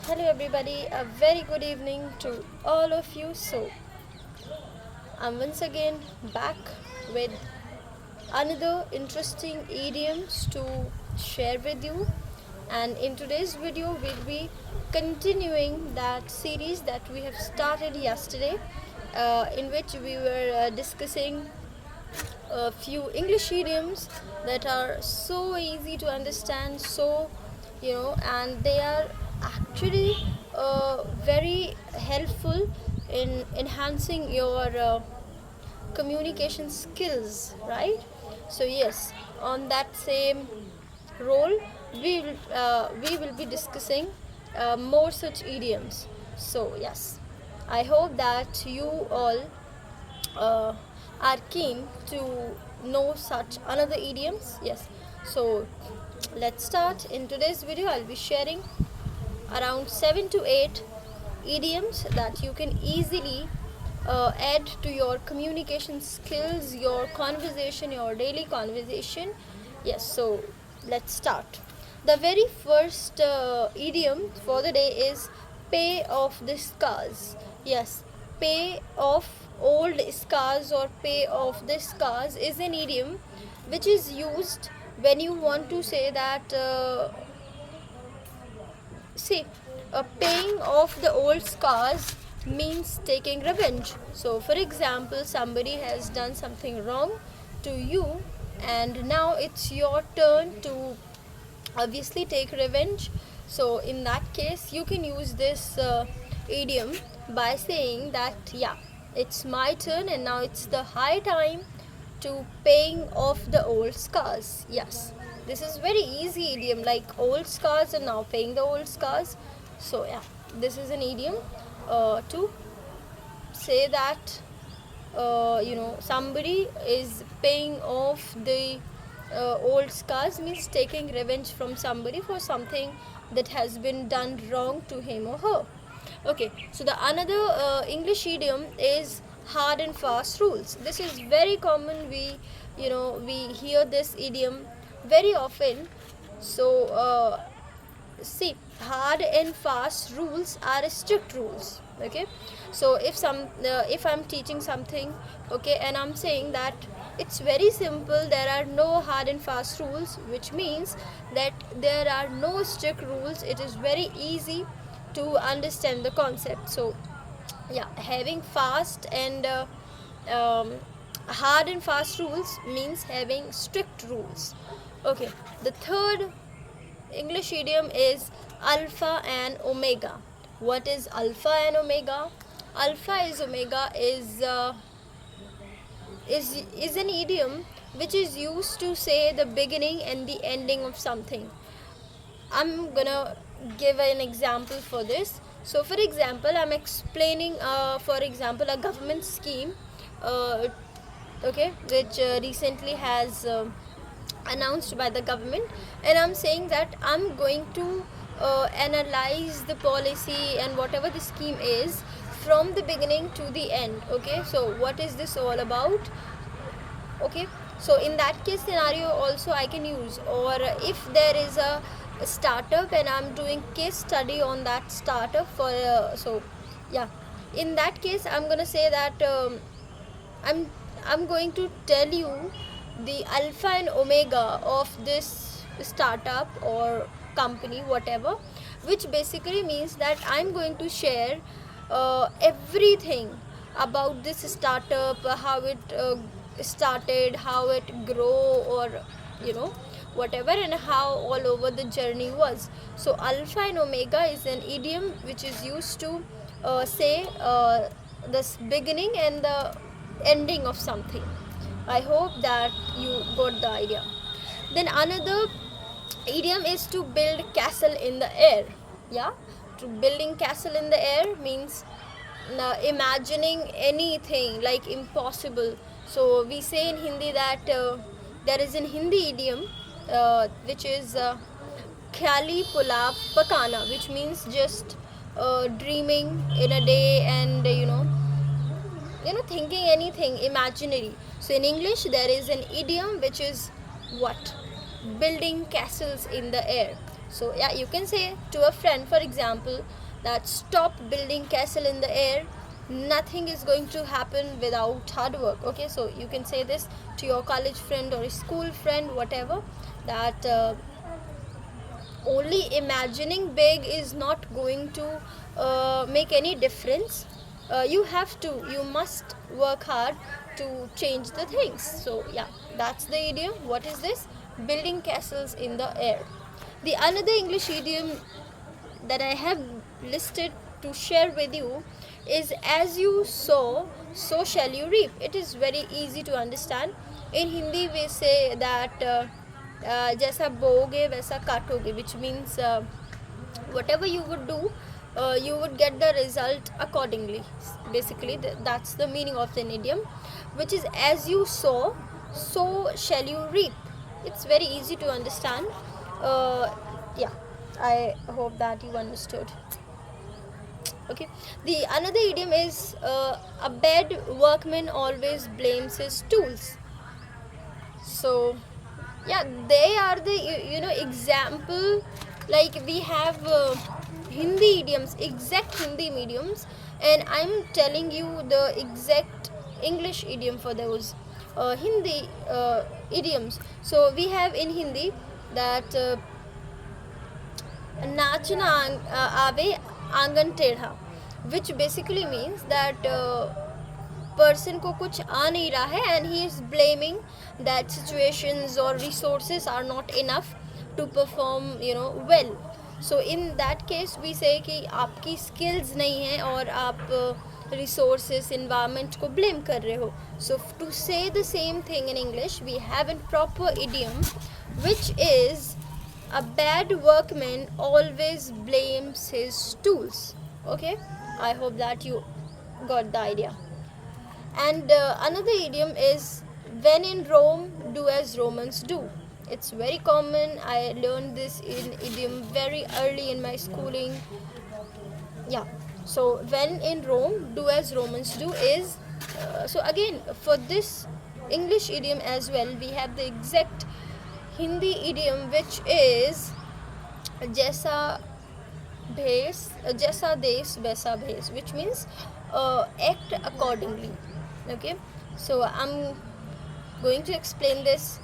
Hello, everybody. A very good evening to all of you. So, I'm once again back with another interesting idioms to share with you. And in today's video, we'll be continuing that series that we have started yesterday, in which we were discussing a few English idioms that are so easy to understand, and they are actually very helpful in enhancing your communication skills, right? So yes, on that same role, we will be discussing more such idioms. So yes, I hope that you all uh, are keen to know such another idioms. Yes, so let's start. In today's video, I'll be sharing around 7 to 8 idioms that you can easily add to your communication skills, your conversation, your daily conversation. Yes, so let's start. The very first idiom for the day is pay off the scars. Yes, pay off old scars or pay off the scars is an idiom which is used when you want to say that see, paying off the old scars means taking revenge. So, for example, somebody has done something wrong to you, and now it's your turn to obviously take revenge. So, in that case, you can use this idiom by saying that, yeah, it's my turn, and now it's the high time to paying off the old scars. Yes, this is very easy idiom, like old scars and now paying the old scars. So yeah, this is an idiom to say that somebody is paying off the old scars, means taking revenge from somebody for something that has been done wrong to him or her. Okay, so the another English idiom is hard and fast rules. This is very common. We hear this idiom very often. So see, hard and fast rules are strict rules. Okay, so if I'm teaching something, okay, and I'm saying that it's very simple, there are no hard and fast rules, which means that there are no strict rules. It is very easy to understand the concept. So yeah, having fast and um, hard and fast rules means having strict rules. Okay, the third English idiom is alpha and omega. What is alpha and omega? Alpha is omega is an idiom which is used to say the beginning and the ending of something. I'm gonna give an example for this. So, for example, I'm explaining, for example, a government scheme, uh, okay, which recently has announced by the government, and I'm saying that I'm going to analyze the policy and whatever the scheme is from the beginning to the end. Okay, so what is this all about? Okay, so in that case scenario also I can use, or if there is a startup and I'm doing case study on that startup for so yeah, in that case I'm gonna say that i'm I'm going to tell you the alpha and omega of this startup or company, whatever, which basically means that I'm going to share everything about this startup, how it started, how it grow, or you know whatever, and how all over the journey was. So alpha and omega is an idiom which is used to say this beginning and the ending of something. I hope that you got the idea. Then another idiom is to build castle in the air. Yeah, to building castle in the air means imagining anything like impossible. So we say in Hindi that there is an Hindi idiom which is khali pulao pakana, which means just dreaming in a day and thinking anything imaginary. So in English there is an idiom which is what? Building castles in the air. So yeah, you can say to a friend, for example, that stop building castle in the air. Nothing is going to happen without hard work. Okay, so you can say this to your college friend or a school friend, whatever. That only imagining big is not going to make any difference. You must work hard to change the things. So yeah, that's the idiom. What is this? Building castles in the air. The another English idiom that I have listed to share with you is as you sow, so shall you reap. It is very easy to understand. In Hindi, we say that जैसा बोओगे वैसा काटोगे, which means whatever you would do, you would get the result accordingly. Basically, that's the meaning of the idiom, which is as you sow, so shall you reap. It's very easy to understand. Yeah, I hope that you understood. Okay, the another idiom is a bad workman always blames his tools. So yeah, they are the example. Like we have Hindi idioms, exact Hindi idioms, and I'm telling you the exact English idiom for those Hindi idioms. So we have in Hindi that नाचना आवे आंगन टेढ़ा, which basically means that person को कुछ आ नहीं रहा है and he is blaming that situations or resources are not enough to perform well. So in that case we say कि आपकी skills नहीं है और आप resources environment को blame कर रहे हो. So to say the same thing in English, we have a proper idiom which is a bad workman always blames his tools. Okay, I hope that you got the idea. And another idiom is when in Rome, do as Romans do. It's very common. I learned this in idiom very early in my schooling. Yeah, so when in Rome, do as Romans do is so again for this English idiom as well, we have the exact Hindi idiom which is जैसा देश वैसा भेष, which means act accordingly. Okay, so I'm going to explain this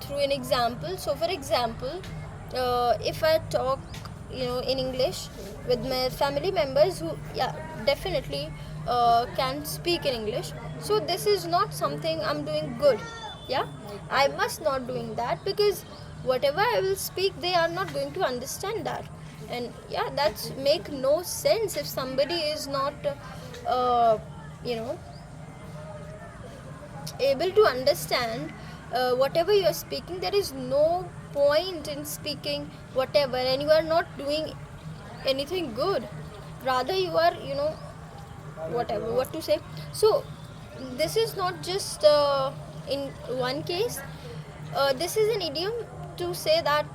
through an example. So for example, if I talk in English with my family members who definitely can speak in English, so this is not something I'm doing good. Yeah, I must not doing that, because whatever I will speak they are not going to understand that, and yeah, that's make no sense. If somebody is not able to understand whatever you are speaking, there is no point in speaking whatever, and you are not doing anything good. Rather you are whatever what to say. So this is not just in one case. This is an idiom to say that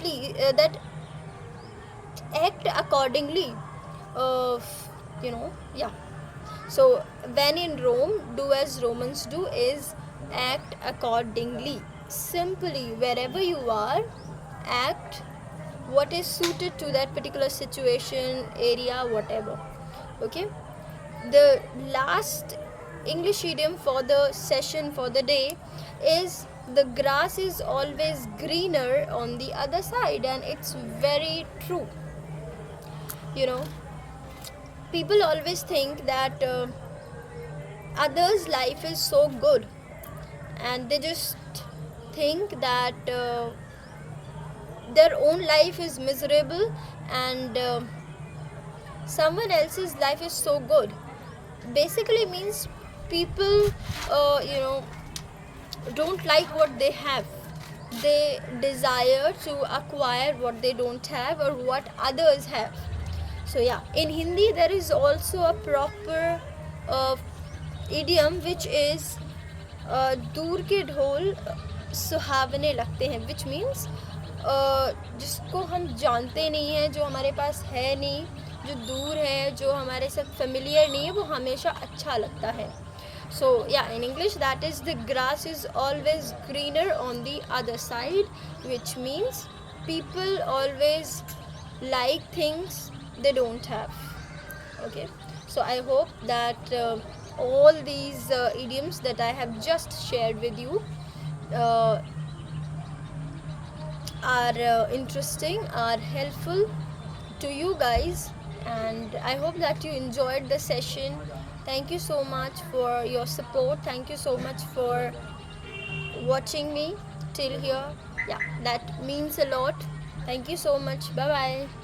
please that act accordingly. Yeah, so when in Rome, do as Romans do is act accordingly. Simply wherever you are, act what is suited to that particular situation, area, whatever. Okay, the last English idiom for the session for the day is the grass is always greener on the other side, and it's very true. People always think that others' life is so good, and they just think that their own life is miserable, and someone else's life is so good. Basically means people don't like what they have. They desire to acquire what they don't have or what others have. So yeah, in Hindi there is also a proper idiom which is दूर के ढोल सुहावने लगते हैं, which means जिसको हम जानते नहीं हैं, जो हमारे पास है नहीं, जो दूर है, जो हमारे साथ फेमिलियर नहीं है, वो हमेशा अच्छा लगता है. So yeah, in English that is the grass is always greener on the other side, which means people always like things they don't have. Okay, so I hope that all these idioms that I have just shared with you uh, are interesting, are helpful to you guys, and I hope that you enjoyed the session. Thank you so much for your support. Thank you so much for watching me till here. Yeah, that means a lot. Thank you so much. Bye bye.